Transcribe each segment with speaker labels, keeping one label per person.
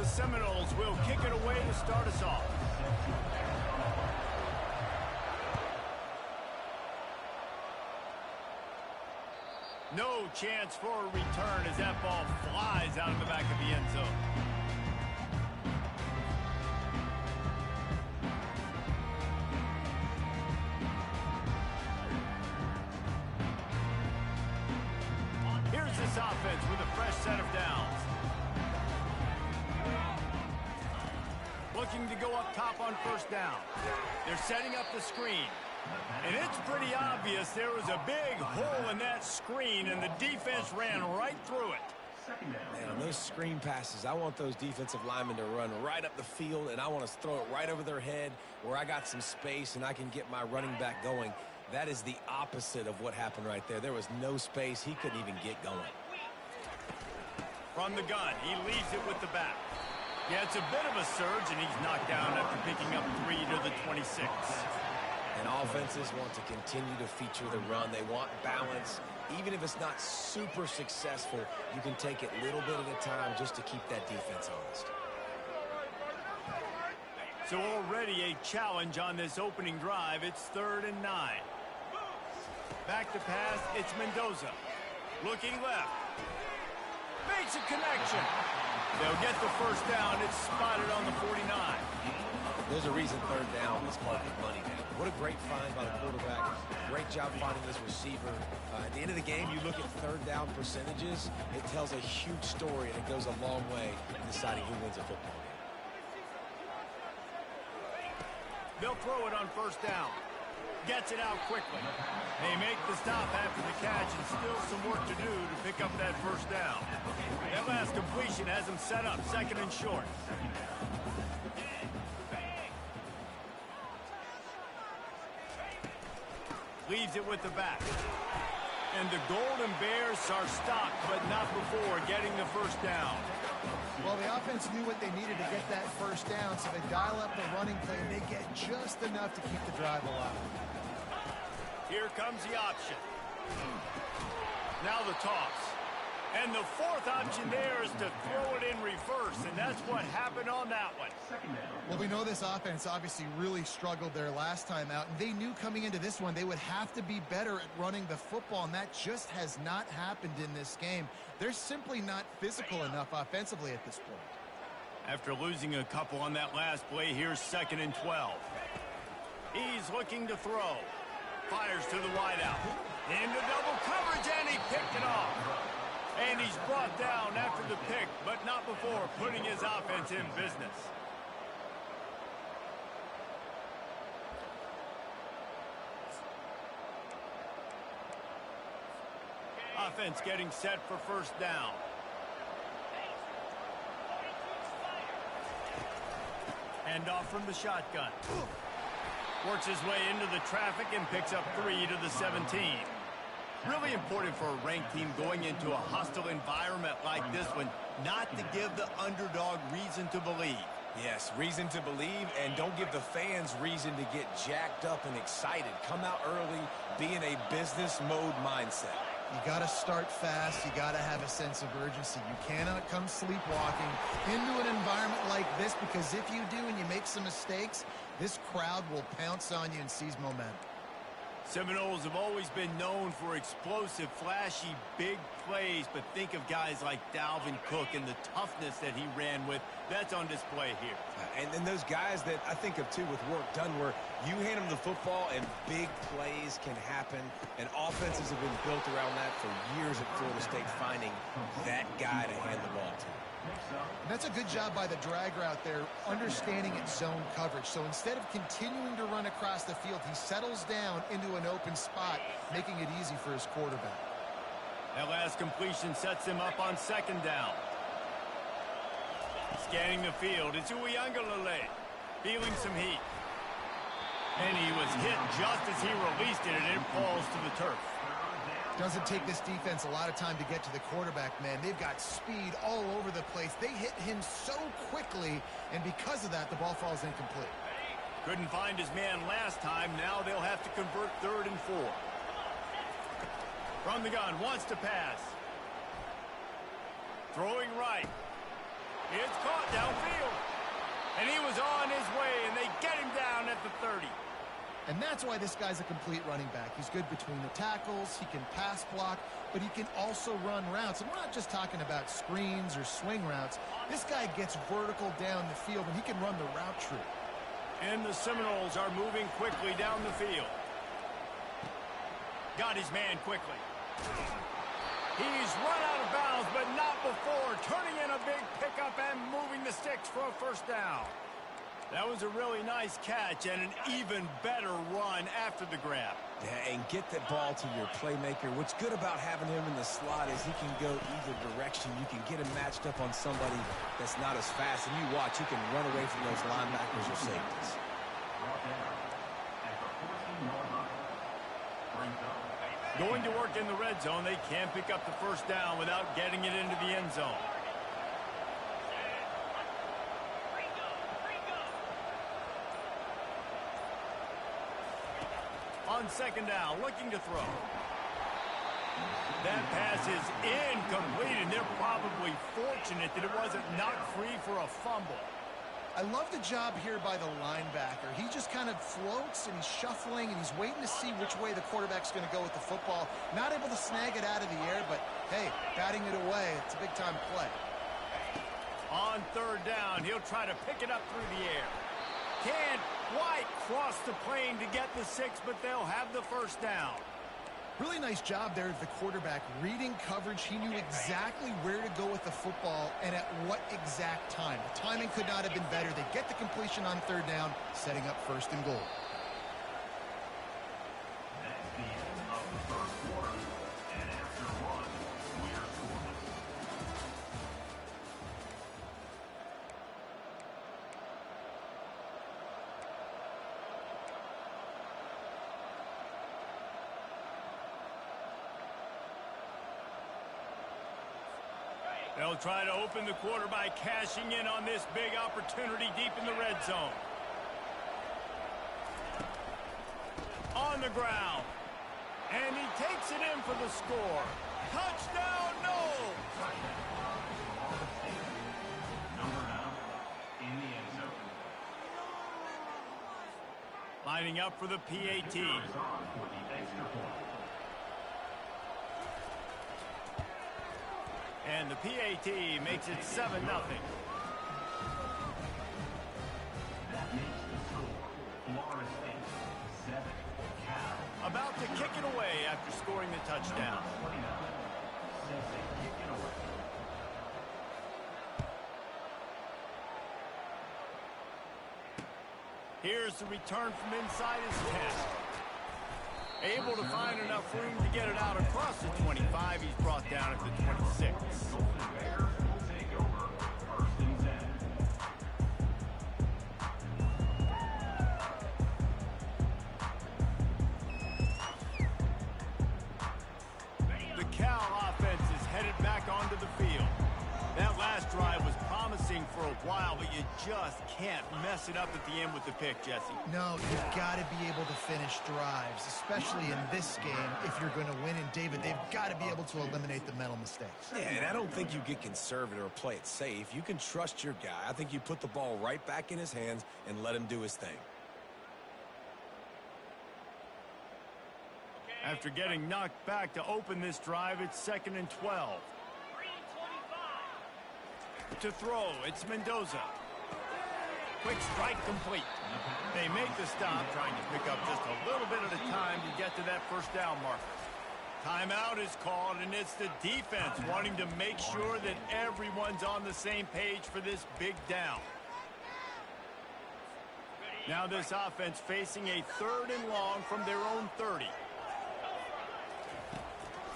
Speaker 1: Seminoles will kick it away to start us off. No chance for a return as that ball flies out of the back of the end zone. Here's this offense with a fresh set of downs. Looking to go up top on first down. They're setting up the screen. And it's pretty obvious there was a big hole in that screen, and the defense ran right through it.
Speaker 2: Man, on those screen passes, I want those defensive linemen to run right up the field, and I want to throw it right over their head where I got some space and I can get my running back going. That is the opposite of what happened right there. There was no space. He couldn't even get going.
Speaker 1: From the gun, he leaves it with the back. Yeah, it's a bit of a surge, and he's knocked down after picking up 3 to the 26.
Speaker 2: And offenses want to continue to feature the run. They want balance. Even if it's not super successful, you can take it little bit at a time just to keep that defense honest.
Speaker 1: So already a challenge on this opening drive. It's 3rd and 9. Back to pass, it's Mendoza. Looking left. Makes a connection. They'll get the first down. It's spotted on the 49.
Speaker 2: There's a reason 3rd down is market money now. What a great find by the quarterback. Great job finding this receiver. At the end of the game, you look at 3rd down percentages. It tells a huge story, and it goes a long way in deciding who wins a football game.
Speaker 1: They'll throw it on first down. Gets it out quickly. They make the stop after the catch, and still some work to do to pick up that first down. That last completion has them set up 2nd and short. Leaves it with the back. And the Golden Bears are stopped, but not before getting the first down.
Speaker 3: Well, the offense knew what they needed to get that first down, so they dial up the running play, and they get just enough to keep the drive alive.
Speaker 1: Here comes the option. Now the toss. And the 4th option there is to throw it in reverse, and that's what happened on that one.
Speaker 3: Well, we know this offense obviously really struggled there last time out, and they knew coming into this one they would have to be better at running the football, and that just has not happened in this game. They're simply not physical enough offensively at this point.
Speaker 1: After losing a couple on that last play, here's 2nd and 12. He's looking to throw. Fires to the wideout. Into double coverage, and he picked it off. And he's brought down after the pick, but not before putting his offense in business. Offense getting set for first down. Hand off from the shotgun. Works his way into the traffic and picks up 3 to the 17. Really important for a ranked team going into a hostile environment like this one, not to give the underdog reason to believe.
Speaker 2: Yes, reason to believe, and don't give the fans reason to get jacked up and excited. Come out early, be in a business mode mindset.
Speaker 3: You got to start fast. You got to have a sense of urgency. You cannot come sleepwalking into an environment like this, because if you do and you make some mistakes, this crowd will pounce on you and seize momentum.
Speaker 1: Seminoles have always been known for explosive, flashy, big plays, but think of guys like Dalvin Cook and the toughness that he ran with. That's on display here.
Speaker 2: And then those guys that I think of, too, with work done, where you hand them the football and big plays can happen, and offenses have been built around that for years at Florida State, finding that guy to hand the ball to.
Speaker 3: And that's a good job by the drag route there, understanding its zone coverage. So instead of continuing to run across the field, he settles down into an open spot, making it easy for his quarterback.
Speaker 1: That last completion sets him up on 2nd down. Scanning the field, it's Uiagalelei, feeling some heat. And he was hit just as he released it, and it falls to the turf.
Speaker 3: Doesn't take this defense a lot of time to get to the quarterback, man. They've got speed all over the place. They hit him so quickly, and because of that, the ball falls incomplete.
Speaker 1: Couldn't find his man last time. Now they'll have to convert 3rd and 4. From the gun, wants to pass. Throwing right. It's caught downfield. And he was on his way, and they get him down at the 30.
Speaker 3: And that's why this guy's a complete running back. He's good between the tackles, he can pass block, but he can also run routes. And we're not just talking about screens or swing routes. This guy gets vertical down the field, and he can run the route tree.
Speaker 1: And the Seminoles are moving quickly down the field. Got his man quickly. He's run out of bounds, but not before turning in a big pickup and moving the sticks for a first down. That was a really nice catch and an even better run after the grab.
Speaker 2: Yeah, and get that ball to your playmaker. What's good about having him in the slot is he can go either direction. You can get him matched up on somebody that's not as fast, and you watch, he can run away from those linebackers or safeties.
Speaker 1: Going to work in the red zone, they can't pick up the first down without getting it into the end zone. On second down, looking to throw. That pass is incomplete, and they're probably fortunate that it wasn't knocked free for a fumble.
Speaker 3: I love the job here by the linebacker. He just kind of floats, and he's shuffling, and he's waiting to see which way the quarterback's going to go with the football. Not able to snag it out of the air, but, hey, batting it away, it's a big-time play.
Speaker 1: On third down, he'll try to pick it up through the air. Can't quite cross the plane to get the 6, but they'll have the first down.
Speaker 3: Really nice job there of the quarterback reading coverage. He knew exactly where to go with the football and at what exact time. The timing could not have been better. They get the completion on third down, setting up first and goal.
Speaker 4: That's the end of the first quarter, and after one, we're scoring.
Speaker 1: They'll try to open the quarter by cashing in on this big opportunity deep in the red zone. On the ground. And he takes it in for the score. Touchdown, Noles!
Speaker 4: Number 9 in the end zone.
Speaker 1: Lining up for the PAT.
Speaker 4: For the extra point.
Speaker 1: And the PAT makes it 7-0.
Speaker 4: That makes the score Florida State 7, Cal.
Speaker 1: About to kick it away after scoring the touchdown.
Speaker 4: 29 sets it, kick it away.
Speaker 1: Here's the return from inside his 10. Able to find enough room to get it out across the 25. He's brought down at the 26.
Speaker 4: Golden Bears will take over first and 10.
Speaker 1: The Cal offense is headed back onto the field. That last drive was promising for a while, but you just can't mess it up at the end with the pick, Jesse.
Speaker 3: No, you've got to be able to finish drives, especially in this game if you're going to win. And, David, they've got to be able to eliminate the mental mistakes.
Speaker 2: Yeah, and I don't think you get conservative or play it safe. You can trust your guy. I think you put the ball right back in his hands and let him do his thing.
Speaker 1: After getting knocked back to open this drive, it's 2nd and 12. To throw, it's Mendoza. Quick strike complete. They make the stop, trying to pick up just a little bit at a time to get to that first down marker. Timeout is called, and it's the defense wanting to make sure that everyone's on the same page for this big down. Now this offense facing a 3rd and long from their own 30.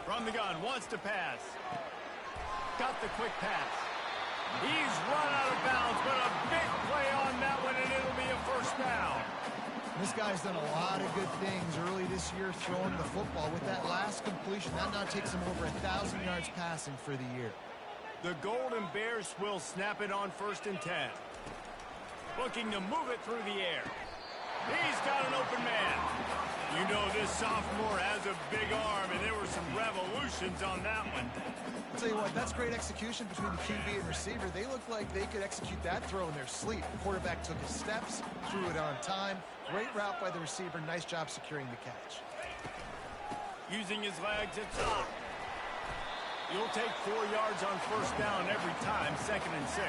Speaker 1: From the gun, wants to pass. Got the quick pass. He's run out of bounds, but a big play on that one, and it'll be a first down.
Speaker 3: This guy's done a lot of good things early this year throwing the football. With that last completion, that now takes him over 1,000 yards passing for the year.
Speaker 1: The Golden Bears will snap it on 1st and 10. Looking to move it through the air. He's got an open man. You know this sophomore has a big arm, and there were some revolutions on that one.
Speaker 3: I'll tell you what, that's great execution between the QB and receiver. They looked like they could execute that throw in their sleep. The quarterback took his steps, threw it on time. Great route by the receiver. Nice job securing the catch.
Speaker 1: Using his legs, it's up. You'll take 4 yards on first down every time, 2nd and 6.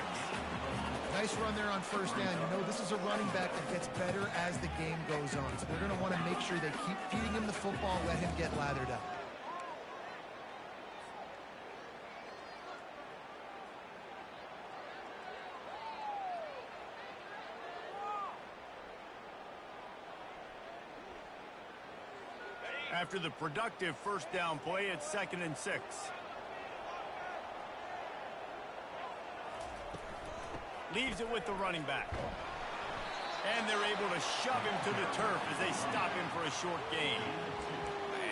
Speaker 3: Nice run there on first down. You know, this is a running back that gets better as the game goes on. So they're going to want to make sure they keep feeding him the football, let him get lathered up.
Speaker 1: After the productive first down play, it's 2nd and 6. Leaves it with the running back. And they're able to shove him to the turf as they stop him for a short gain.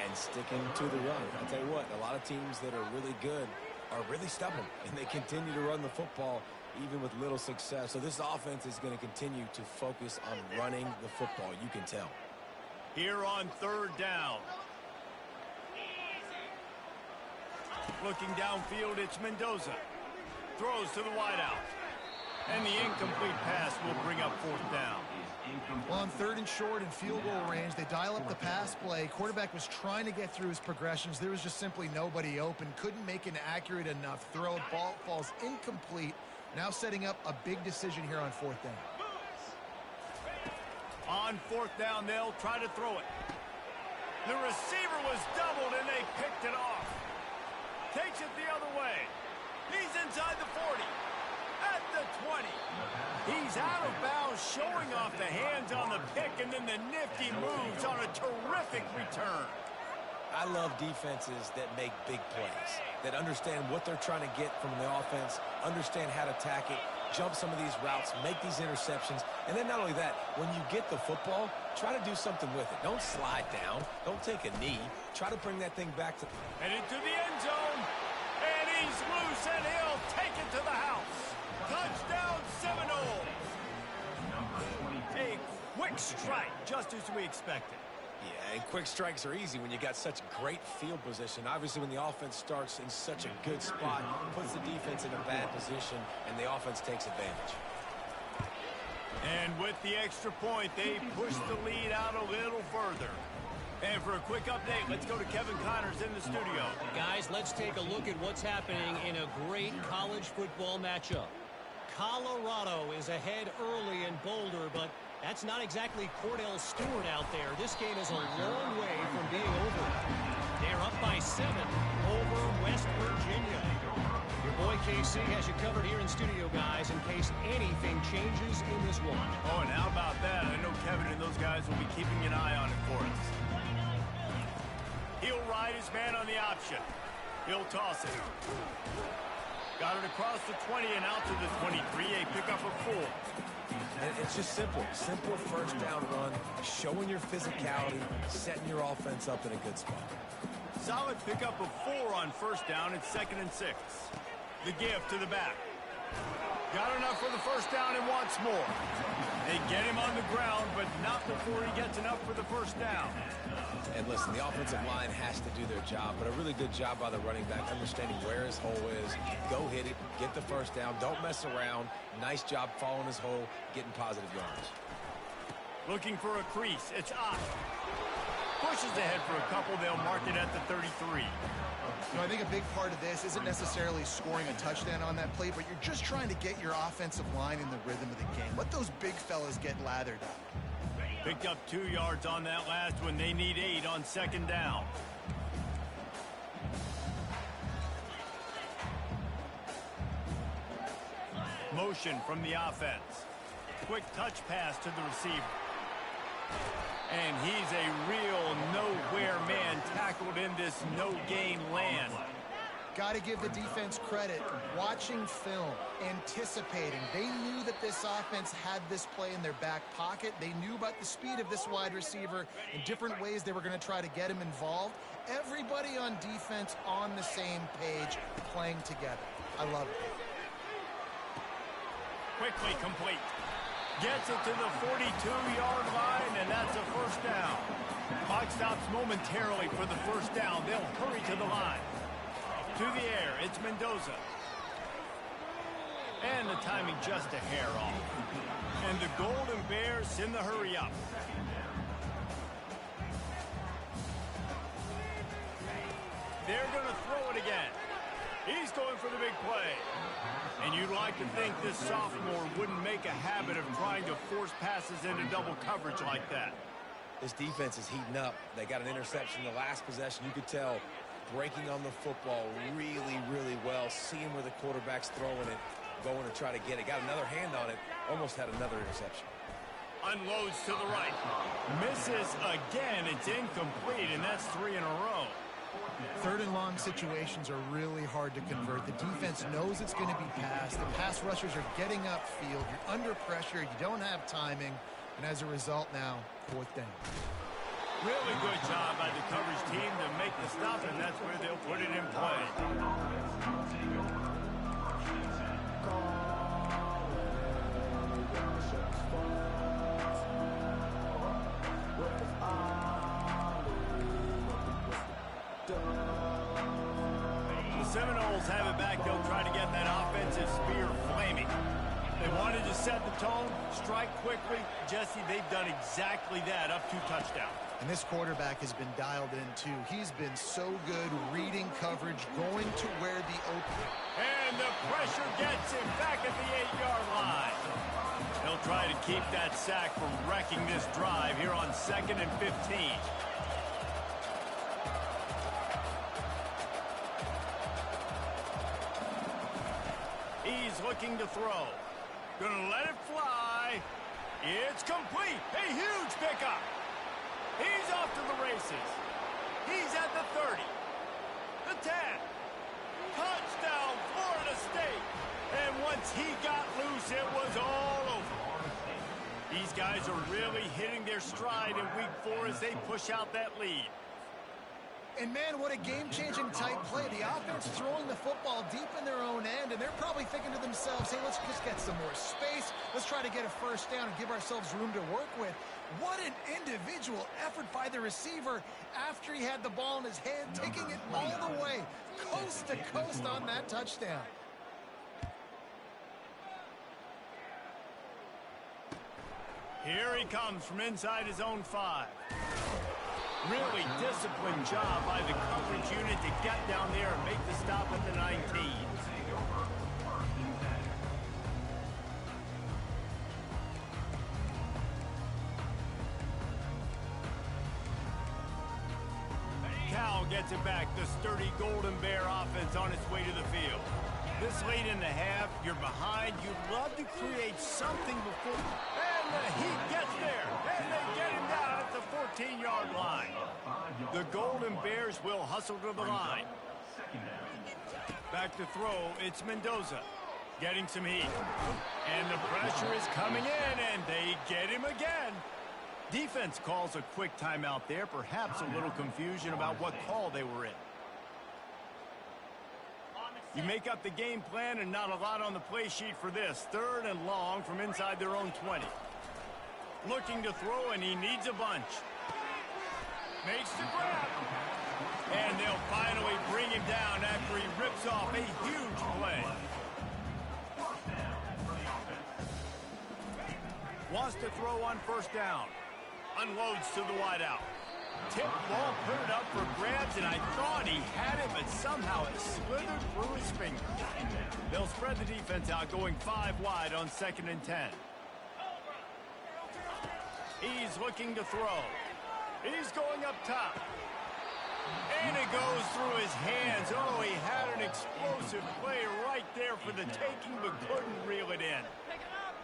Speaker 2: And sticking to the run. I'll tell you what, a lot of teams that are really good are really stubborn, and they continue to run the football even with little success. So this offense is going to continue to focus on running the football, you can tell.
Speaker 1: Here on 3rd down. Looking downfield, it's Mendoza. Throws to the wideout. And the incomplete pass will bring up 4th down.
Speaker 3: Well, on 3rd and short and field goal range, they dial up the pass play. Quarterback was trying to get through his progressions. There was just simply nobody open. Couldn't make an accurate enough throw. Ball falls incomplete. Now setting up a big decision here on 4th down.
Speaker 1: On 4th down, they'll try to throw it. The receiver was doubled, and they picked it off. Takes it the other way. He's inside the 40. At the 20. He's out of bounds, showing off the hands on the pick, and then the nifty moves on a terrific return.
Speaker 2: I love defenses that make big plays, that understand what they're trying to get from the offense, understand how to attack it, jump some of these routes, make these interceptions, and then not only that, when you get the football, try to do something with it. Don't slide down. Don't take a knee. Try to bring that thing back to...
Speaker 1: And into the end zone. And he's loose, and he'll take it to the house. Touchdown Seminoles. A quick strike, just as we expected.
Speaker 2: Yeah, and quick strikes are easy when you got such great field position. Obviously, when the offense starts in such a good spot, puts the defense in a bad position, and the offense takes advantage.
Speaker 1: And with the extra point, they push the lead out a little further. And for a quick update, let's go to Kevin Connors in the studio.
Speaker 5: Guys, let's take a look at what's happening in a great college football matchup. Colorado is ahead early in Boulder, but that's not exactly Cordell Stewart out there. This game is a long way from being over. They're up by 7 over West Virginia. Your boy KC has you covered here in studio, guys, in case anything changes in this one.
Speaker 1: Oh, and how about that? I know Kevin and those guys will be keeping an eye on it for us. He'll ride his man on the option. He'll toss it. Got it across the 20 and out to the 23. A pickup of 4.
Speaker 2: And it's just simple. Simple first down run, showing your physicality, setting your offense up in a good spot.
Speaker 1: Solid pickup of 4 on first down. It's 2nd and 6. The give to the back. Got enough for the first down and wants more. They get him on the ground, but not before he gets enough for the first down.
Speaker 2: And listen, the offensive line has to do their job, but a really good job by the running back, understanding where his hole is. Go hit it, get the first down, don't mess around. Nice job following his hole, getting positive yards.
Speaker 1: Looking for a crease. It's off. Pushes ahead for a couple. They'll mark it at the 33.
Speaker 3: You know, I think a big part of this isn't necessarily scoring a touchdown on that play, but you're just trying to get your offensive line in the rhythm of the game. Let those big fellas get lathered up.
Speaker 1: Picked up 2 yards on that last one. They need 8 on 2nd down. Motion from the offense. Quick touch pass to the receiver. And he's a real nowhere man tackled in this no-gain land.
Speaker 3: Got to give the defense credit. Watching film, anticipating. They knew that this offense had this play in their back pocket. They knew about the speed of this wide receiver and different ways they were going to try to get him involved. Everybody on defense on the same page, playing together. I love it.
Speaker 1: Quickly complete. Gets it to the 42-yard line, and that's a first down. Clock stops momentarily for the first down. They'll hurry to the line. To the air, it's Mendoza. And the timing just a hair off. And the Golden Bears in the hurry up. They're going to throw it again. He's going for the big play. And you'd like to think this sophomore wouldn't make a habit of trying to force passes into double coverage like that.
Speaker 2: This defense is heating up. They got an interception the last possession. You could tell breaking on the football really, really well, seeing where the quarterback's throwing it, going to try to get it. Got another hand on it, almost had another interception.
Speaker 1: Unloads to the right. Misses again. It's incomplete, and that's 3 in a row.
Speaker 3: Third and long situations are really hard to convert. The defense knows it's going to be passed. The pass rushers are getting upfield. You're under pressure. You don't have timing. And as a result now, 4th down.
Speaker 1: Really good job by the coverage team to make the stop, and that's where they'll put it in play. The Seminoles have it back. They'll try to get that offensive spear flaming. They wanted to set the tone, strike quickly. Jesse, they've done exactly that, up 2 touchdowns.
Speaker 3: And this quarterback has been dialed in, too. He's been so good reading coverage, going to where the open.
Speaker 1: And the pressure gets him back at the 8-yard line. They'll try to keep that sack from wrecking this drive here on 2nd and 15. He's looking to throw. Gonna let it fly. It's complete. A huge pickup. He's off to the races. He's at the 30. The 10. Touchdown, Florida State. And once he got loose, it was all over. These guys are really hitting their stride in week 4 as they push out that lead.
Speaker 3: And, man, what a game-changing type play. The offense throwing the football deep in their own end, and they're probably thinking to themselves, hey, let's just get some more space. Let's try to get a first down and give ourselves room to work with. What an individual effort by the receiver after he had the ball in his hand, taking it all the way, coast to coast on that touchdown.
Speaker 1: Here he comes from inside his own 5. Really disciplined job by the coverage unit to get down there and make the stop at the 19. Cal gets it back. The sturdy Golden Bear offense on its way to the field. This late in the half, you're behind. You'd love to create something before. And the Heat gets there. And they get him down at the 14-yard line. The Golden Bears will hustle to the line. Back to throw, it's Mendoza. Getting some heat. And the pressure is coming in, and they get him again. Defense calls a quick timeout there. Perhaps a little confusion about what call they were in. You make up the game plan and not a lot on the play sheet for this. 3rd and long from inside their own 20. Looking to throw, and he needs a bunch. Makes the grab. And they'll finally bring him down after he rips off a huge play. Wants to throw on 1st down. Unloads to the wideout. Tip ball, put it up for grabs, and I thought he had it, but somehow it slithered through his fingers. They'll spread the defense out, going 5 wide on 2nd and 10. He's looking to throw. He's going up top. And it goes through his hands. Oh, he had an explosive play right there for the taking, but couldn't reel it in.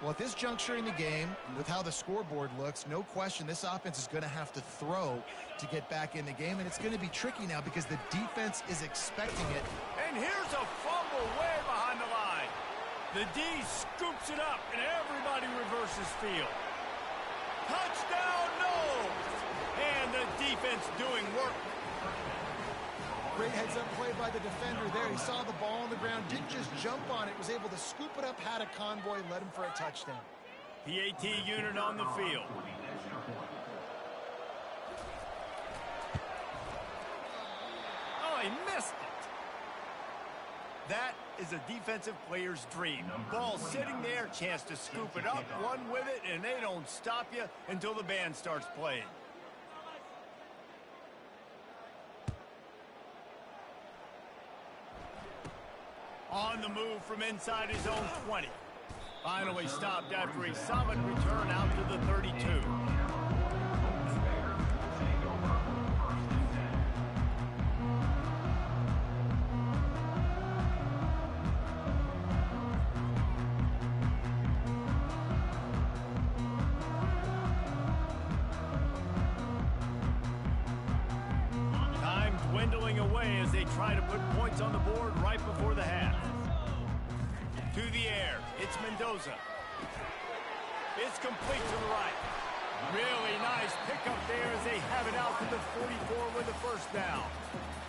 Speaker 3: Well, at this juncture in the game, with how the scoreboard looks, no question this offense is going to have to throw to get back in the game, and it's going to be tricky now because the defense is expecting it.
Speaker 1: And here's a fumble way behind the line. The D scoops it up, and everybody reverses field. Touchdown, no! And the defense doing work.
Speaker 3: Great heads-up play by the defender there. He saw the ball on the ground, didn't just jump on it, was able to scoop it up, had a convoy, led him for a touchdown.
Speaker 1: PAT unit on the field. Oh, he missed it. That is a defensive player's dream. Ball sitting there, chance to scoop it up, run with it, and they don't stop you until the band starts playing. On the move from inside his own 20. Finally stopped after a solid return out to the 32. Time dwindling away as they try to put points on the board right before the half. To the air, it's Mendoza. It's complete to the right. Really nice pickup there as they have it out to the 44 with a first down.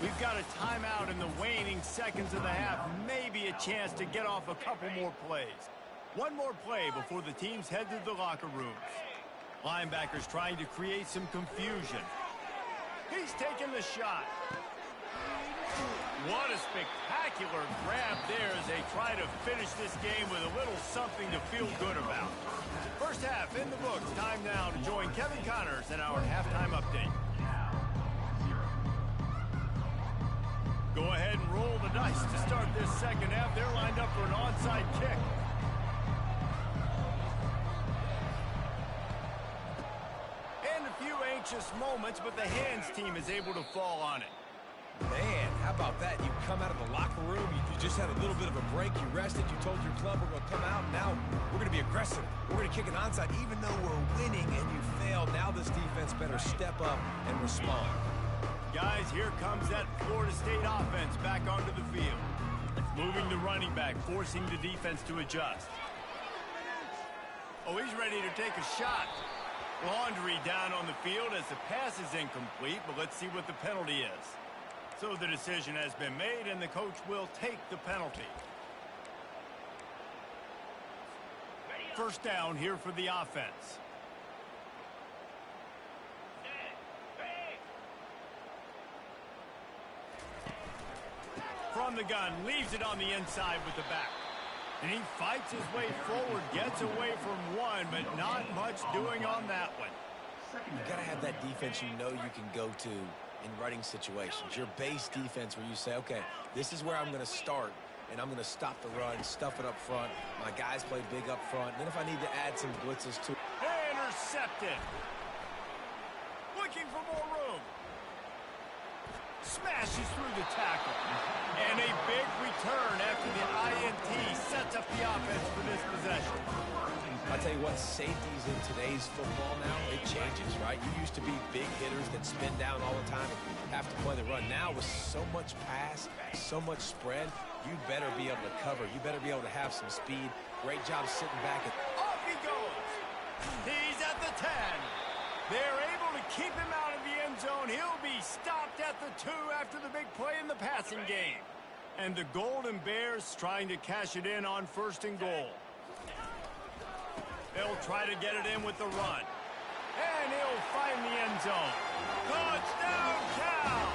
Speaker 1: We've got a timeout in the waning seconds of the half. Maybe a chance to get off a couple more plays. One more play before the teams head to the locker rooms. Linebackers trying to create some confusion. He's taking the shot. What a spectacular grab there as they try to finish this game with a little something to feel good about. First half in the books. Time now to join Kevin Connors in our halftime update. Go ahead and roll the dice to start this second half. They're lined up for an onside kick. And a few anxious moments, but the hands team is able to fall on it.
Speaker 2: Man, how about that? You come out of the locker room, you just had a little bit of a break, you rested, you told your club we're going to come out, and now we're going to be aggressive. We're going to kick an onside, even though we're winning and you failed. Now this defense better step up and respond.
Speaker 1: Guys, here comes that Florida State offense back onto the field. Moving the running back, forcing the defense to adjust. Oh, he's ready to take a shot. Laundry down on the field as the pass is incomplete, but let's see what the penalty is. So the decision has been made, and the coach will take the penalty. First down here for the offense. From the gun, leaves it on the inside with the back. And he fights his way forward, gets away from one, but not much doing on that one.
Speaker 2: You got to have that defense you know you can go to in running situations. Your base defense where you say, okay, this is where I'm going to start, and I'm going to stop the run, stuff it up front. My guys play big up front. And then if I need to add some blitzes to...
Speaker 1: Intercepted. Looking for more room. Smashes through the tackle. And a big return after the INT sets up the offense for this possession.
Speaker 2: I'll tell you what, safeties in today's football now, it changes, right? You used to be big hitters that spin down all the time and have to play the run. Now with so much pass, so much spread, you better be able to cover. You better be able to have some speed. Great job sitting back.
Speaker 1: Off he goes. He's at the 10. They're able to keep him out of the end zone. He'll be stopped at the 2 after the big play in the passing game. And the Golden Bears trying to cash it in on first and goal. They'll try to get it in with the run. And he'll find the end zone. Touchdown, Cal!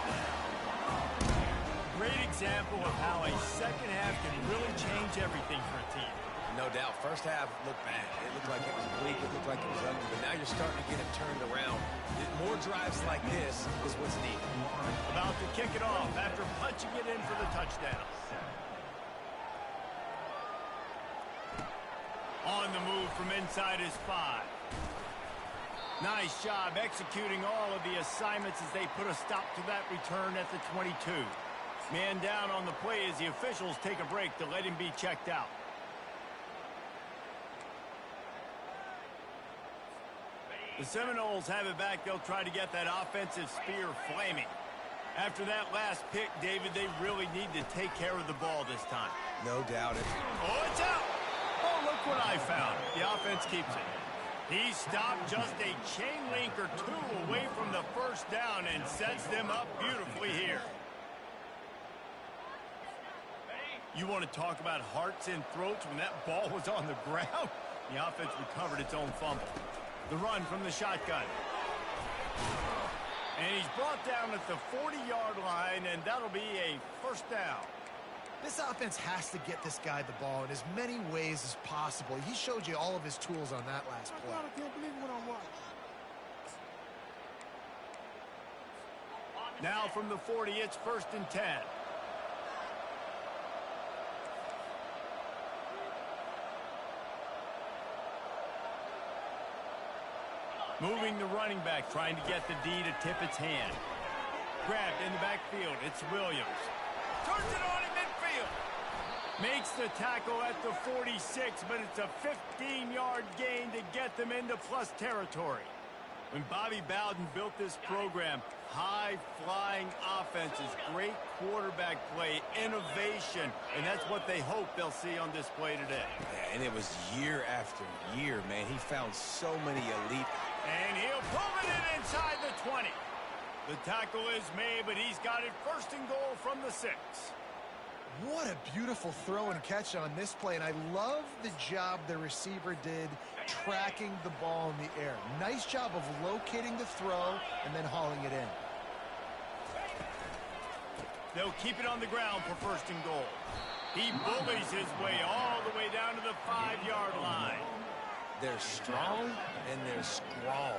Speaker 1: Great example of how a second half can really change everything for a team.
Speaker 2: No doubt. First half looked bad. It looked like it was bleak. It looked like it was ugly. But now you're starting to get it turned around. More drives like this is what's needed.
Speaker 1: About to kick it off after punching it in for the touchdown. On the move from inside his 5. Nice job executing all of the assignments as they put a stop to that return at the 22. Man down on the play as the officials take a break to let him be checked out. The Seminoles have it back. They'll try to get that offensive spear flaming. After that last pick, David, they really need to take care of the ball this time.
Speaker 2: No doubt.
Speaker 1: Oh, it's out! Oh, look what I found. The offense keeps it. He stopped just a chain link or 2 away from the first down and sets them up beautifully here. You want to talk about hearts and throats when that ball was on the ground? The offense recovered its own fumble. The run from the shotgun. And he's brought down at the 40-yard line, and that'll be a first down.
Speaker 3: This offense has to get this guy the ball in as many ways as possible. He showed you all of his tools on that last play.
Speaker 6: I can't believe what I'm watching.
Speaker 1: Now from the 40, it's 1st and 10. Moving the running back, trying to get the D to tip its hand. Grabbed in the backfield, it's Williams. Turns it on in midfield. Makes the tackle at the 46, but it's a 15-yard gain to get them into plus territory. When Bobby Bowden built this program, high-flying offenses, great quarterback play, innovation, and that's what they hope they'll see on display today.
Speaker 2: Yeah, and it was year after year, man. He found so many elite.
Speaker 1: And he'll pull it in inside the 20. The tackle is made, but he's got it 1st and goal from the 6.
Speaker 3: What a beautiful throw and catch on this play, and I love the job the receiver did tracking the ball in the air. Nice job of locating the throw and then hauling it in.
Speaker 1: They'll keep it on the ground for 1st and goal. He bullies his way all the way down to the 5-yard line.
Speaker 2: They're strong and they're strong.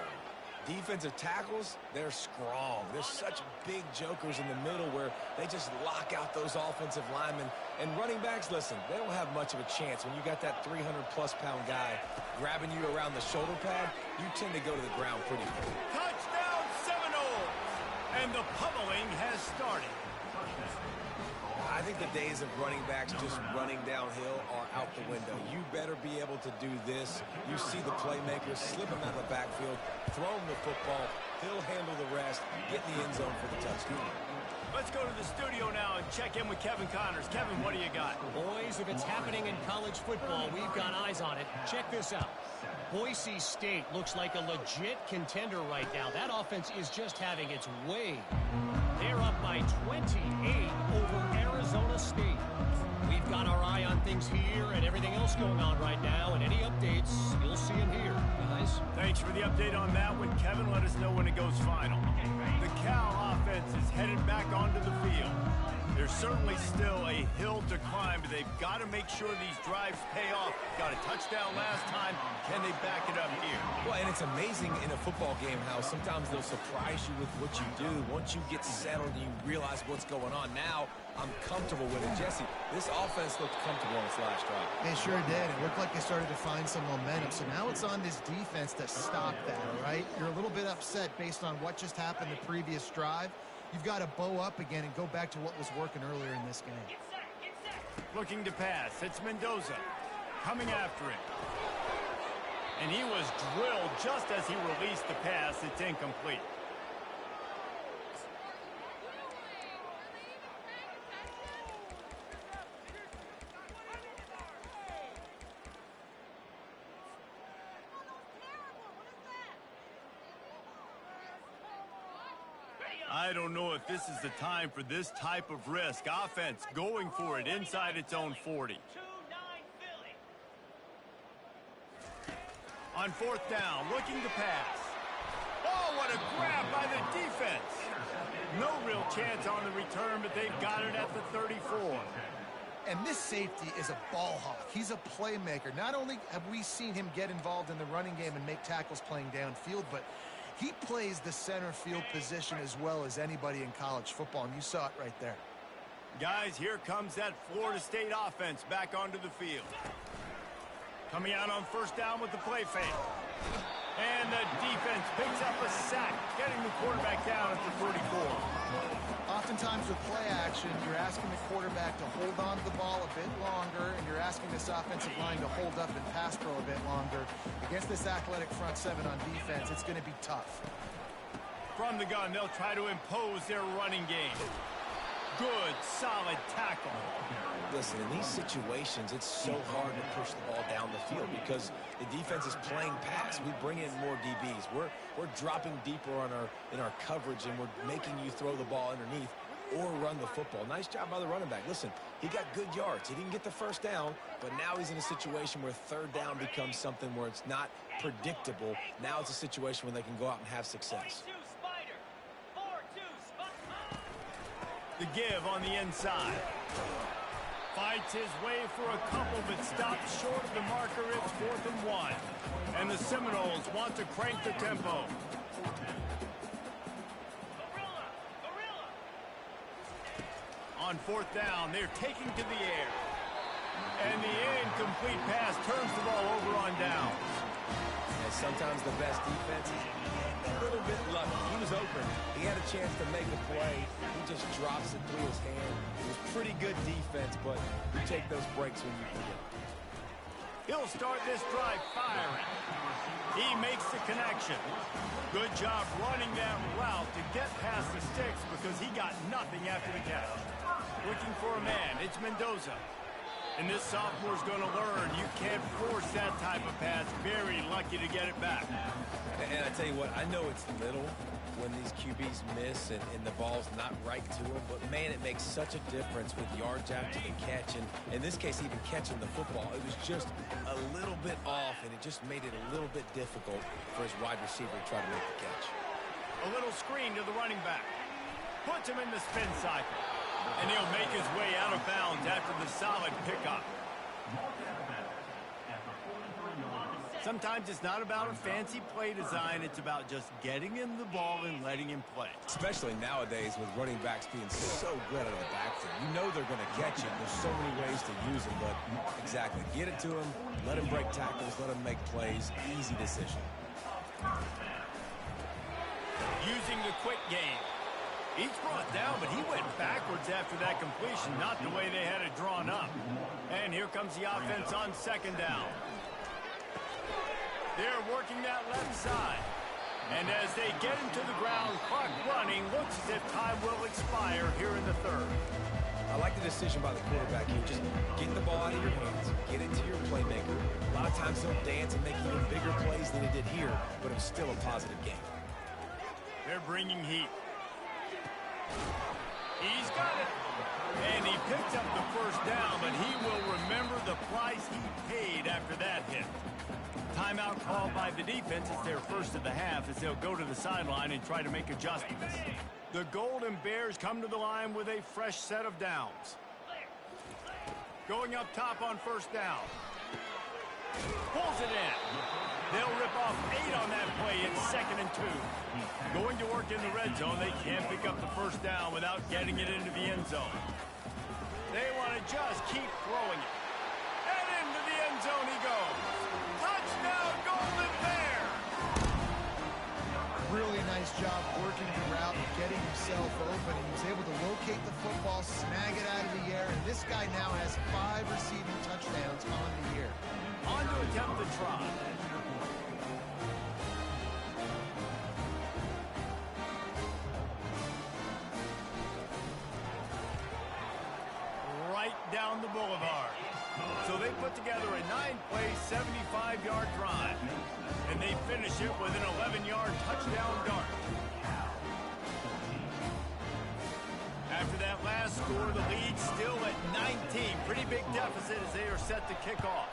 Speaker 2: Defensive tackles, they're strong. They're such big jokers in the middle where they just lock out those offensive linemen. And running backs, listen, they don't have much of a chance. When you got that 300-plus pound guy grabbing you around the shoulder pad, you tend to go to the ground pretty quick.
Speaker 1: Touchdown Seminoles! And the pummeling has started.
Speaker 2: I think the days of running backs just running downhill are out the window. You better be able to do this. You see the playmakers, slip him out of the backfield, throw him the football, he'll handle the rest, get in the end zone for the touchdown.
Speaker 1: Let's go to the studio now and check in with Kevin Connors. Kevin, what do you got?
Speaker 5: Boys, if it's happening in college football, we've got eyes on it. Check this out. Boise State looks like a legit contender right now. That offense is just having its way. They're up by 28 over Arizona State. We've got our eye on things here and everything else going on right now, and any updates, you'll see them here, guys.
Speaker 1: Thanks for the update on that one, Kevin. Let us know when it goes final. The Cal offense is headed back onto the field. There's certainly still a hill to climb, but they've got to make sure these drives pay off. Got a touchdown last time. Can they back it up here?
Speaker 2: Well, and it's amazing in a football game how sometimes they'll surprise you with what you do. Once you get settled and you realize what's going on, now I'm comfortable with it. Jesse, this offense looked comfortable on its last drive.
Speaker 3: They sure did. It looked like they started to find some momentum. So now it's on this defense to stop that, all right? You're a little bit upset based on what just happened the previous drive. You've got to bow up again and go back to what was working earlier in this game.
Speaker 1: Looking to pass. It's Mendoza coming after him. And he was drilled just as he released the pass. It's incomplete. I don't know if this is the time for this type of risk. Offense going for it inside its own 40. On 4th down, looking to pass. Oh, what a grab by the defense. No real chance on the return, but they've got it at the 34.
Speaker 3: And this safety is a ball hawk. He's a playmaker. Not only have we seen him get involved in the running game and make tackles playing downfield, but he plays the center field position as well as anybody in college football, and you saw it right there.
Speaker 1: Guys, here comes that Florida State offense back onto the field. Coming out on 1st down with the play fake. And the defense picks up a sack, getting the quarterback down at the 34.
Speaker 3: Oftentimes with play action, you're asking the quarterback to hold on to the ball a bit longer, and you're asking this offensive line to hold up and pass pro a bit longer. Against this athletic front seven on defense, it's going to be tough.
Speaker 1: From the gun, they'll try to impose their running game. Good, solid tackle.
Speaker 2: Listen, in these situations, it's so hard to push the ball down the field because the defense is playing pass. We bring in more DBs. We're dropping deeper in our coverage, and we're making you throw the ball underneath. or run the football. Nice job by the running back. Listen, he got good yards. He didn't get the first down, but now he's in a situation where third down becomes something where it's not predictable. Now it's a situation where they can go out and have success.
Speaker 1: The give on the inside. Fights his way for a couple, but stops short of the marker. It's 4th and 1. And the Seminoles want to crank the tempo. On 4th down, they're taking to the air. And the incomplete pass turns the ball over on downs.
Speaker 2: And sometimes the best defense is a little bit lucky. He was open. He had a chance to make a play. He just drops it through his hand. It was pretty good defense, but you take those breaks when you forget.
Speaker 1: He'll start this drive firing. He makes the connection. Good job running that route to get past the sticks because he got nothing after the catch. Looking for a man. It's Mendoza. And this sophomore's going to learn you can't force that type of pass. Very lucky to get it back.
Speaker 2: And I tell you what, I know it's little when these QBs miss and the ball's not right to them, but man, it makes such a difference with yards after the catch. And in this case, even catching the football, it was just a little bit off, and it just made it a little bit difficult for his wide receiver to try to make the catch.
Speaker 1: A little screen to the running back. Puts him in the spin cycle. And he'll make his way out of bounds after the solid pickup. Sometimes it's not about a fancy play design. It's about just getting him the ball and letting him play.
Speaker 2: Especially nowadays with running backs being so good out of the backfield. You know they're going to catch it. There's so many ways to use them, but exactly. Get it to him, let him break tackles, let him make plays. Easy decision.
Speaker 1: Using the quick game. He's brought down, but he went backwards after that completion, not the way they had it drawn up. And here comes the offense on 2nd down. They're working that left side. And as they get him to the ground, clock running, looks as if time will expire here in the 3rd.
Speaker 2: I like the decision by the quarterback here. Just get the ball out of your hands, get it to your playmaker. A lot of times he'll dance and make even bigger plays than he did here, but it was still a positive game.
Speaker 1: They're bringing heat. He's got it. And he picked up the 1st down, but he will remember the price he paid after that hit. Timeout called by the defense. It's their first of the half as they'll go to the sideline and try to make adjustments. The Golden Bears come to the line with a fresh set of downs. Going up top on 1st down. Pulls it in. They'll rip off 8 on that play. It's 2nd and 2. Going to work in the red zone. They can't pick up the 1st down without getting it into the end zone. They want to just keep throwing it. And into the end zone he goes. Touchdown, Golden Bears!
Speaker 3: Really nice job working the route and getting himself open. He was able to locate the football, snag it out of the air, and this guy now has 5 receiving touchdowns on the year.
Speaker 1: On to attempt the try. Right down the boulevard. So they put together a 9-play, 75-yard drive. And they finish it with an 11-yard touchdown dart. After that last score, the lead still at 19. Pretty big deficit as they are set to kick off.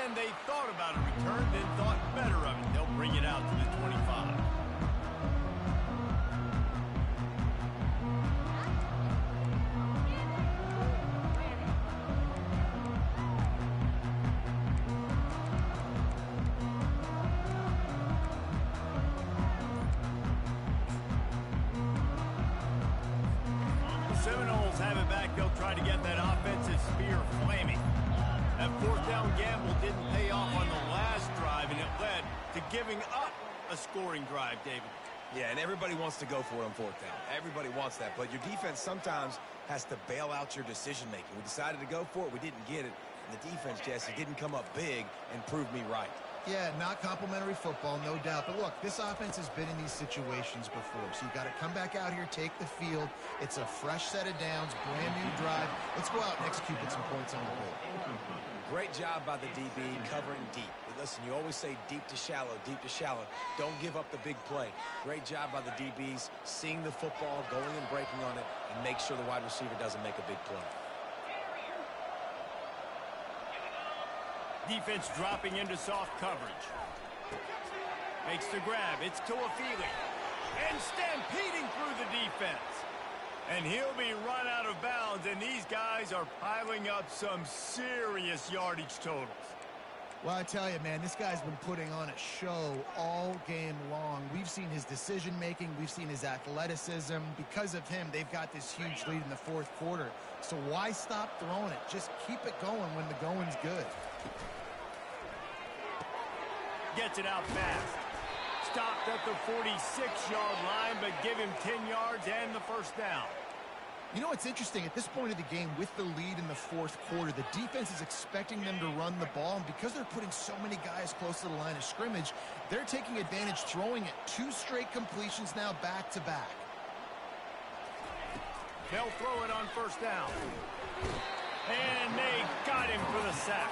Speaker 1: And they thought about a return, then thought better of it. They'll bring it out to the 25. Seminoles have it back. They'll try to get that offensive spear flaming. That 4th down gamble didn't pay off on the last drive, and it led to giving up a scoring drive, David.
Speaker 2: Yeah, and everybody wants to go for it on 4th down. Everybody wants that, but your defense sometimes has to bail out your decision-making. We decided to go for it. We didn't get it. And the defense, Jesse, didn't come up big and prove me right.
Speaker 3: Yeah, not complimentary football, no doubt. But look, this offense has been in these situations before. So you've got to come back out here, take the field. It's a fresh set of downs, brand new drive. Let's go out and execute with some points on the board.
Speaker 2: Great job by the DB covering deep. But listen, you always say deep to shallow, deep to shallow. Don't give up the big play. Great job by the DBs, seeing the football, going and breaking on it, and make sure the wide receiver doesn't make a big play.
Speaker 1: Defense dropping into soft coverage. Makes the grab. It's Tuafili. And stampeding through the defense. And he'll be run out of bounds, and these guys are piling up some serious yardage totals.
Speaker 3: Well, I tell you, man, this guy's been putting on a show all game long. We've seen his decision-making. We've seen his athleticism. Because of him, they've got this huge lead in the fourth quarter. So why stop throwing it? Just keep it going when the going's good.
Speaker 1: Gets it out fast. Stopped at the 46-yard line, but give him 10 yards and the first down.
Speaker 3: You know what's interesting? At this point of the game, with the lead in the fourth quarter, the defense is expecting them to run the ball, and because they're putting so many guys close to the line of scrimmage, they're taking advantage, throwing it. 2 straight completions now back-to-back.
Speaker 1: They'll throw it on first down. And they got him for the sack.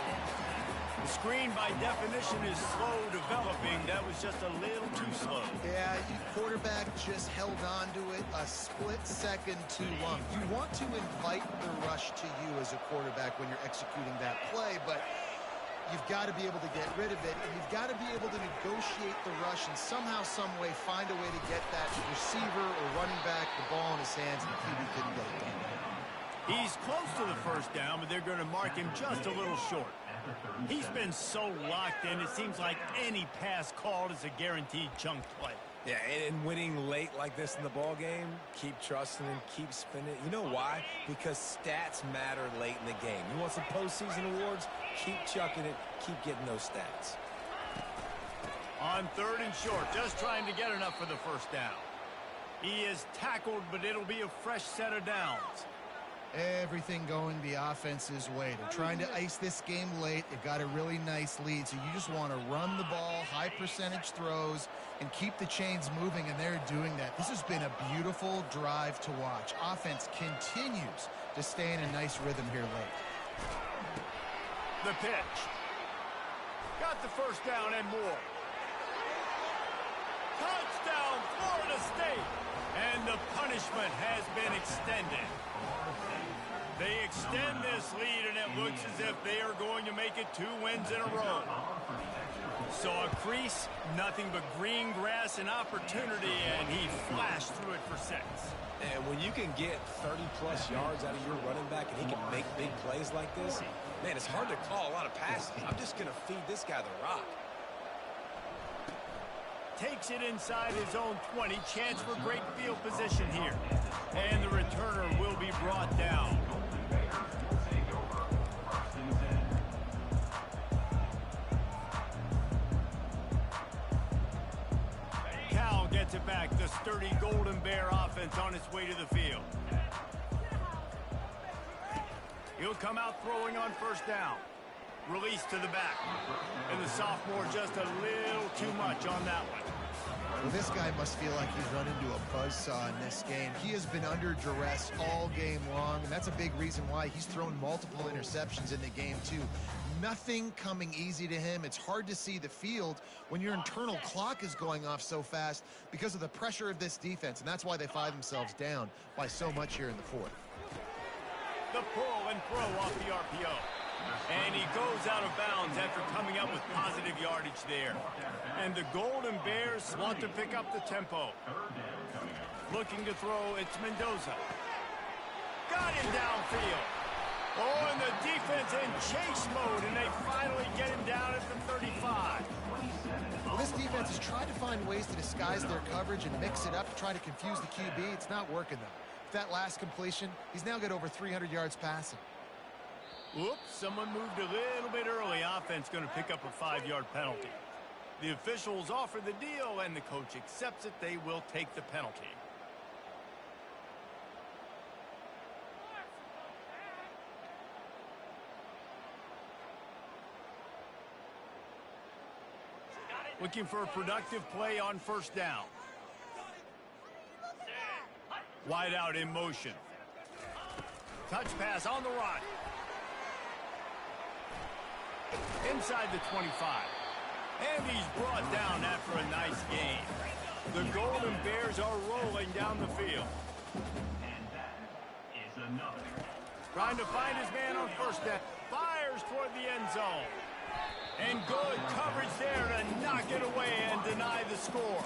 Speaker 1: The screen, by definition, is slow developing. That was just a little too slow.
Speaker 3: Yeah, quarterback just held on to it a split second too long. You want to invite the rush to you as a quarterback when you're executing that play, but you've got to be able to get rid of it, and you've got to be able to negotiate the rush and somehow, some way, find a way to get that receiver or running back the ball in his hands, and the QB couldn't get it done.
Speaker 1: He's close to the first down, but they're going to mark him just a little short. He's been so locked in, it seems like any pass called is a guaranteed chunk play.
Speaker 2: Yeah, and winning late like this in the ball game, keep trusting him, keep spinning. You know why? Because stats matter late in the game. You want some postseason awards? Keep chucking it, keep getting those stats.
Speaker 1: On 3rd and short, just trying to get enough for the first down. He is tackled, but it'll be a fresh set of downs.
Speaker 3: Everything going the offense's way. They're trying to ice this game late. They've got a really nice lead, so you just want to run the ball, high percentage throws, and keep the chains moving, and they're doing that. This has been a beautiful drive to watch. Offense continues to stay in a nice rhythm here late.
Speaker 1: The pitch. Got the first down and more. Touchdown, Florida State! And the punishment has been extended. They extend this lead, and it looks as if they are going to make it 2 wins in a row. Saw a crease, nothing but green grass and opportunity, and he flashed through it for 6.
Speaker 2: And when you can get 30-plus yards out of your running back and he can make big plays like this, man, it's hard to call a lot of passes. I'm just going to feed this guy the rock.
Speaker 1: Takes it inside his own 20. Chance for great field position here. And the returner will be brought down. Cal gets it back. The sturdy Golden Bear offense on its way to the field. He'll come out throwing on first down. Release to the back. And the sophomore just a little too much on that one.
Speaker 3: Well, this guy must feel like he's run into a buzzsaw in this game. He has been under duress all game long, and that's a big reason why he's thrown multiple interceptions in the game, too. Nothing coming easy to him. It's hard to see the field when your internal clock is going off so fast because of the pressure of this defense, and that's why they find themselves down by so much here in the fourth.
Speaker 1: The pull and throw off the RPO. And he goes out of bounds after coming up with positive yardage there. And the Golden Bears want to pick up the tempo. Looking to throw, it's Mendoza. Got him downfield. Oh, and the defense in chase mode, and they finally get him down at the 35.
Speaker 3: Well, this defense has tried to find ways to disguise their coverage and mix it up to try to confuse the QB. It's not working, though. With that last completion, he's now got over 300 yards passing.
Speaker 1: Whoops, someone moved a little bit early. Offense going to pick up a 5-yard penalty. The officials offer the deal, and the coach accepts it. They will take the penalty. Looking for a productive play on first down. Wide out in motion. Touch pass on the run. Inside the 25. And he's brought down after a nice gain. The Golden Bears are rolling down the field.
Speaker 4: And that is another.
Speaker 1: Trying to find his man on first down. Fires toward the end zone. And good coverage there to knock it away and deny the score.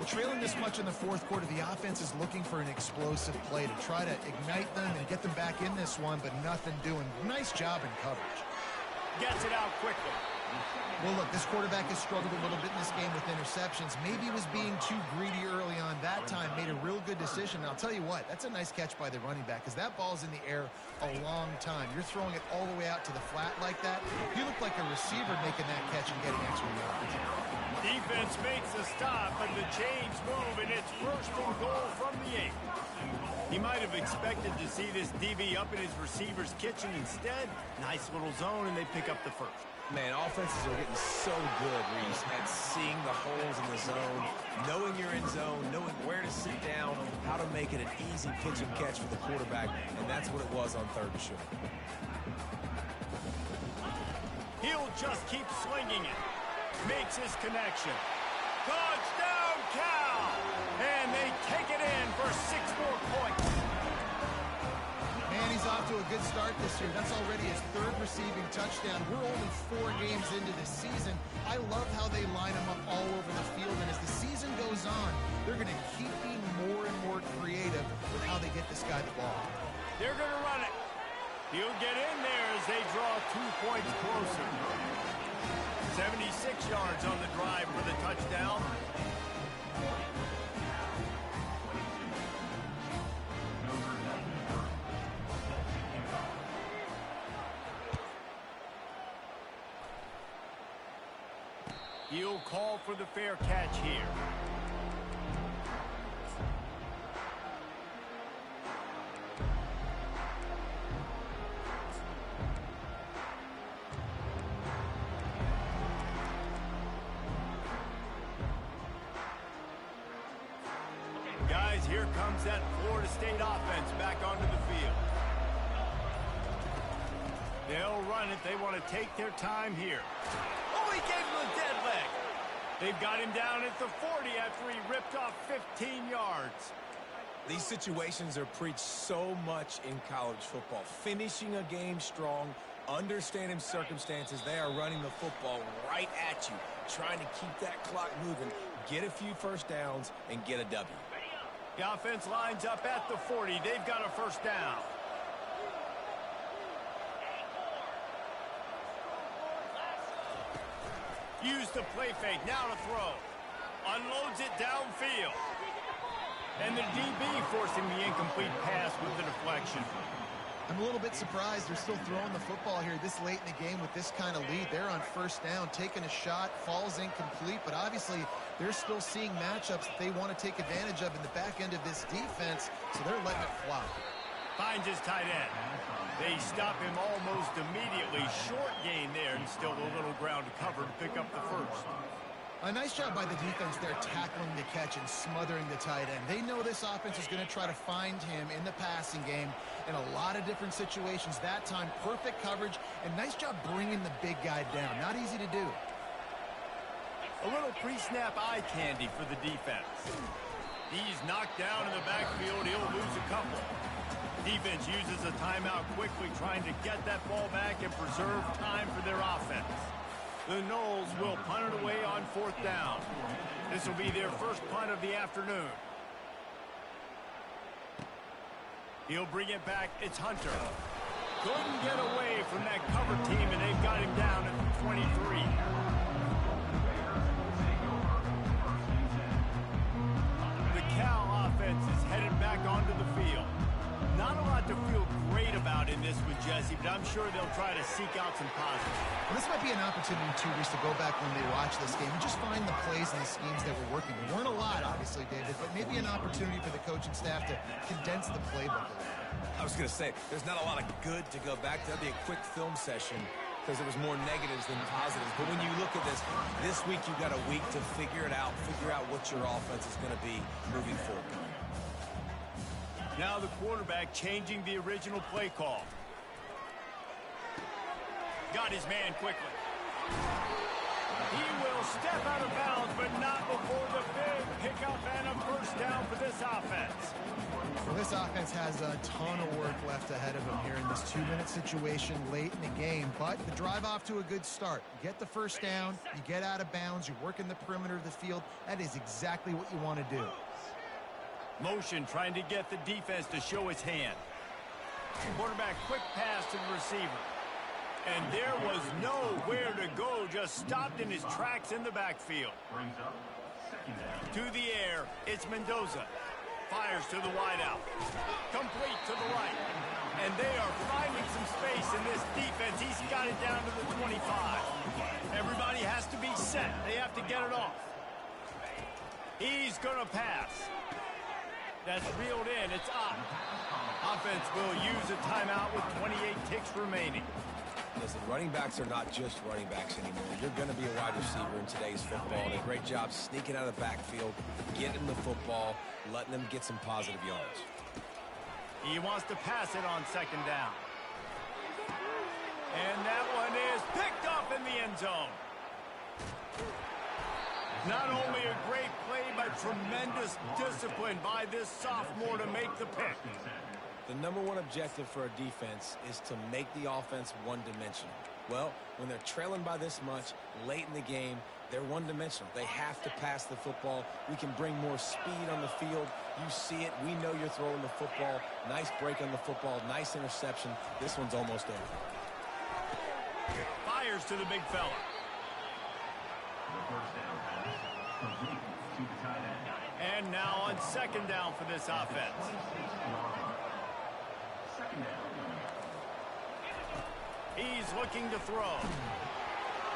Speaker 3: Well, trailing this much in the fourth quarter, the offense is looking for an explosive play to try to ignite them and get them back in this one, but nothing doing. Nice job in coverage.
Speaker 1: Gets it out quickly.
Speaker 3: Well, look, this quarterback has struggled a little bit in this game with interceptions. Maybe he was being too greedy early on that time, made a real good decision. And I'll tell you what, that's a nice catch by the running back because that ball's in the air a long time. You're throwing it all the way out to the flat like that. You look like a receiver making that catch and getting extra yards.
Speaker 1: Defense makes the stop, but the chains move, and it's first and goal from the 8. He might have expected to see this DB up in his receiver's kitchen. Instead, nice little zone, and they pick up the first.
Speaker 2: Man, offenses are getting so good, Reese, at seeing the holes in the zone, knowing you're in zone, knowing where to sit down, how to make it an easy pitch and catch for the quarterback, and that's what it was on third and short.
Speaker 1: He'll just keep slinging it. Makes his connection. Touchdown, Cal! And they take it in for 6 more points.
Speaker 3: Man, he's off to a good start this year. That's already his 3rd receiving touchdown. We're only 4 games into the season. I love how they line him up all over the field. And as the season goes on, they're going to keep being more and more creative with how they get this guy the ball.
Speaker 1: They're going to run it. He'll get in there as they draw 2 points closer. 76 yards on the drive for the touchdown. He'll call for the fair catch here. Guys, here comes that Florida State offense back onto the field. They'll run it. They want to take their time here. Oh, he gave him a dead leg. They've got him down at the 40 after he ripped off 15 yards.
Speaker 2: These situations are preached so much in college football. Finishing a game strong, understanding circumstances. They are running the football right at you, trying to keep that clock moving, get a few first downs, and get a W.
Speaker 1: The offense lines up at the 40. They've got a first down. Use the play fake. Now to throw. Unloads it downfield. And the DB forcing the incomplete pass with the deflection.
Speaker 3: I'm a little bit surprised they're still throwing the football here this late in the game with this kind of lead. They're on first down, taking a shot, falls incomplete, but obviously they're still seeing matchups that they want to take advantage of in the back end of this defense, so they're letting it fly.
Speaker 1: Finds his tight end. They stop him almost immediately. Short gain there, and still a little ground to cover to pick up the first.
Speaker 3: A nice job by the defense there tackling the catch and smothering the tight end. They know this offense is going to try to find him in the passing game in a lot of different situations. That time, perfect coverage, and nice job bringing the big guy down. Not easy to do.
Speaker 1: A little pre-snap eye candy for the defense. He's knocked down in the backfield. He'll lose a couple. Defense uses a timeout quickly, trying to get that ball back and preserve time for their offense. The Noles will punt it away on fourth down. This will be their first punt of the afternoon. He'll bring it back. It's Hunter. Couldn't get away from that cover team, and they've got him down at the 23. The Cal offense is headed back onto the field. Not a lot to feel great about in this with Jesse, but I'm sure they'll try to seek out some positives.
Speaker 3: Well, this might be an opportunity, too, Reese, to go back when they watch this game and just find the plays and the schemes that were working. There weren't a lot, obviously, David, but maybe an opportunity for the coaching staff to condense the playbook a little.
Speaker 2: I was going to say, there's not a lot of good to go back to. That'd be a quick film session. because there was more negatives than positives. But when you look at this week you've got a week to figure it out, figure out what your offense is going to be moving forward.
Speaker 1: Now the quarterback changing the original play call. Got his man quickly. He will step out of bounds, but not before the big pickup and a first down for this offense.
Speaker 3: Well, this offense has a ton of work left ahead of them here in this 2-minute situation late in the game, but the drive off to a good start. You get the first down, you get out of bounds, you work in the perimeter of the field. That is exactly what you want to do.
Speaker 1: Motion trying to get the defense to show his hand. Quarterback quick pass to the receiver. And there was nowhere to go, just stopped in his tracks in the backfield. To the air, it's Mendoza. Fires to the wideout. Complete to the right. And they are finding some space in this defense. He's got it down to the 25. Everybody has to be set. They have to get it off. He's going to pass. That's reeled in. It's up. Offense will use a timeout with 28 ticks remaining.
Speaker 2: Listen, running backs are not just running backs anymore. You're going to be a wide receiver in today's football. And a great job sneaking out of the backfield, getting the football, letting them get some positive yards.
Speaker 1: He wants to pass it on second down. And that one is picked up in the end zone. Not only a great play, but tremendous discipline by this sophomore to make the pick.
Speaker 2: The number one objective for a defense is to make the offense one-dimensional. Well, when they're trailing by this much late in the game, they're one-dimensional. They have to pass the football. We can bring more speed on the field. You see it. We know you're throwing the football. Nice break on the football. Nice interception. This one's almost over.
Speaker 1: Fires to the big fella.
Speaker 4: The first down pass complete to the tight end.
Speaker 1: And now on second down for this offense. He's looking to throw.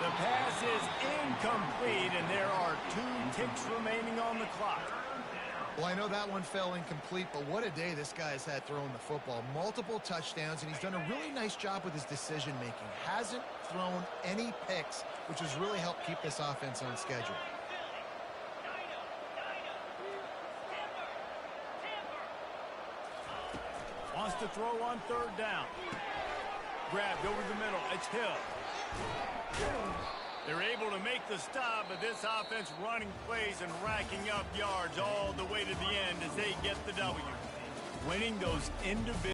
Speaker 1: The pass is incomplete, and there are 2 ticks remaining on the clock.
Speaker 3: Well, I know that one fell incomplete, but what a day this guy's had throwing the football. Multiple touchdowns, and he's done a really nice job with his decision-making. Hasn't thrown any picks, which has really helped keep this offense on schedule.
Speaker 1: Wants to throw on third down. Grabbed over the middle. It's Hill. They're able to make the stop, but this offense running plays and racking up yards all the way to the end as they get the W. Winning those individual